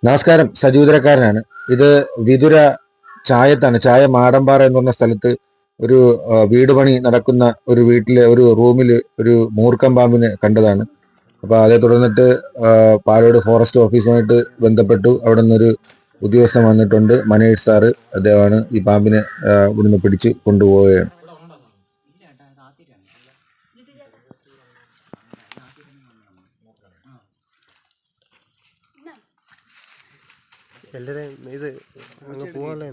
നമസ്കാരം. സജീവതരക്കാരനാണ്. ഇത് വിതുര ചായത്താണ്. ചായ മാടമ്പാറ എന്ന് പറഞ്ഞ സ്ഥലത്ത് ഒരു വീട് പണി നടക്കുന്ന ഒരു വീട്ടിലെ ഒരു റൂമിൽ ഒരു മൂർക്കം പാമ്പിനെ കണ്ടതാണ്. അപ്പോൾ അതേ തുടർന്നിട്ട് പാലോട് ഫോറസ്റ്റ് ഓഫീസുമായിട്ട് ബന്ധപ്പെട്ടു. അവിടെ നിന്നൊരു ഉദ്യോഗസ്ഥൻ വന്നിട്ടുണ്ട്, മനേഷ് സാറ്. അദ്ദേഹമാണ് ഈ പാമ്പിനെ ഇവിടുന്ന് പിടിച്ച് കൊണ്ടുപോവുകയാണ്. എല്ലാവരും ഇത് അങ്ങ് പോവാല്ലേ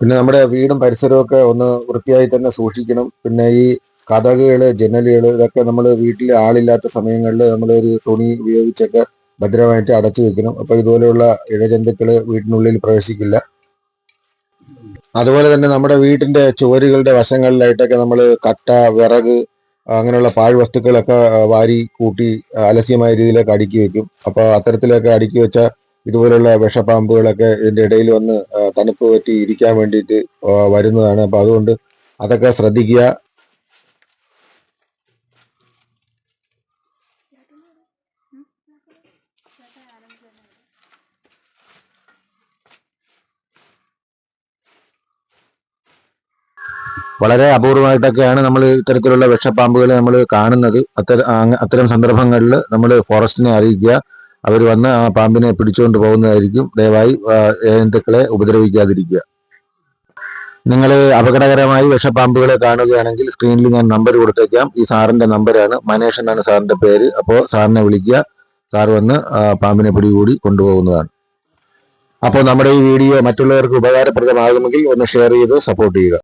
പിന്നെ നമ്മുടെ വീടും പരിസരവും ഒക്കെ ഒന്ന് വൃത്തിയായി തന്നെ സൂക്ഷിക്കണം. പിന്നെ ഈ കതകുകള്, ജനലുകൾ, ഇതൊക്കെ നമ്മൾ വീട്ടിൽ ആളില്ലാത്ത സമയങ്ങളിൽ നമ്മൾ ഒരു തുണി ഉപയോഗിച്ചൊക്കെ ഭദ്രമായിട്ട് അടച്ചു വെക്കണം. അപ്പൊ ഇതുപോലെയുള്ള ഇഴജന്തുക്കള് വീട്ടിനുള്ളിൽ പ്രവേശിക്കില്ല. അതുപോലെ തന്നെ നമ്മുടെ വീട്ടിന്റെ ചുവരുകളുടെ വശങ്ങളിലായിട്ടൊക്കെ നമ്മൾ കട്ട, വിറക്, അങ്ങനെയുള്ള പാഴ്വസ്തുക്കളൊക്കെ വാരി കൂട്ടി അലസ്യമായ രീതിയിലൊക്കെ അടുക്കി വെക്കും. അപ്പൊ അത്തരത്തിലൊക്കെ അടുക്കി വെച്ച ഇതുപോലുള്ള വിഷപ്പാമ്പുകളൊക്കെ ഇതിന്റെ ഇടയിൽ വന്ന് തണുപ്പ് പറ്റി ഇരിക്കാൻ വേണ്ടിയിട്ട് വരുന്നതാണ്. അപ്പൊ അതുകൊണ്ട് അതൊക്കെ ശ്രദ്ധിക്കുക. വളരെ അപൂർവമായിട്ടൊക്കെയാണ് നമ്മൾ ഇത്തരത്തിലുള്ള വിഷപ്പാമ്പുകളെ നമ്മൾ കാണുന്നത്. അത്തരം സന്ദർഭങ്ങളിൽ നമ്മൾ ഫോറസ്റ്റിനെ അറിയിക്കുക. അവർ വന്ന് ആ പാമ്പിനെ പിടിച്ചുകൊണ്ട് പോകുന്നതായിരിക്കും. ദയവായി ജന്തുക്കളെ ഉപദ്രവിക്കാതിരിക്കുക. നിങ്ങൾ അപകടകരമായി വിഷപ്പാമ്പുകളെ കാണുകയാണെങ്കിൽ സ്ക്രീനിൽ ഞാൻ നമ്പർ കൊടുത്തേക്കാം. ഈ സാറിന്റെ നമ്പറാണ്, മനേഷ് എന്നാണ് സാറിന്റെ പേര്. അപ്പോൾ സാറിനെ വിളിക്കുക. സാർ വന്ന് പാമ്പിനെ പിടികൂടി കൊണ്ടുപോകുന്നതാണ്. അപ്പോൾ നമ്മുടെ ഈ വീഡിയോ മറ്റുള്ളവർക്ക് ഉപകാരപ്രദമാകുമെങ്കിൽ ഒന്ന് ഷെയർ ചെയ്ത് സപ്പോർട്ട് ചെയ്യുക.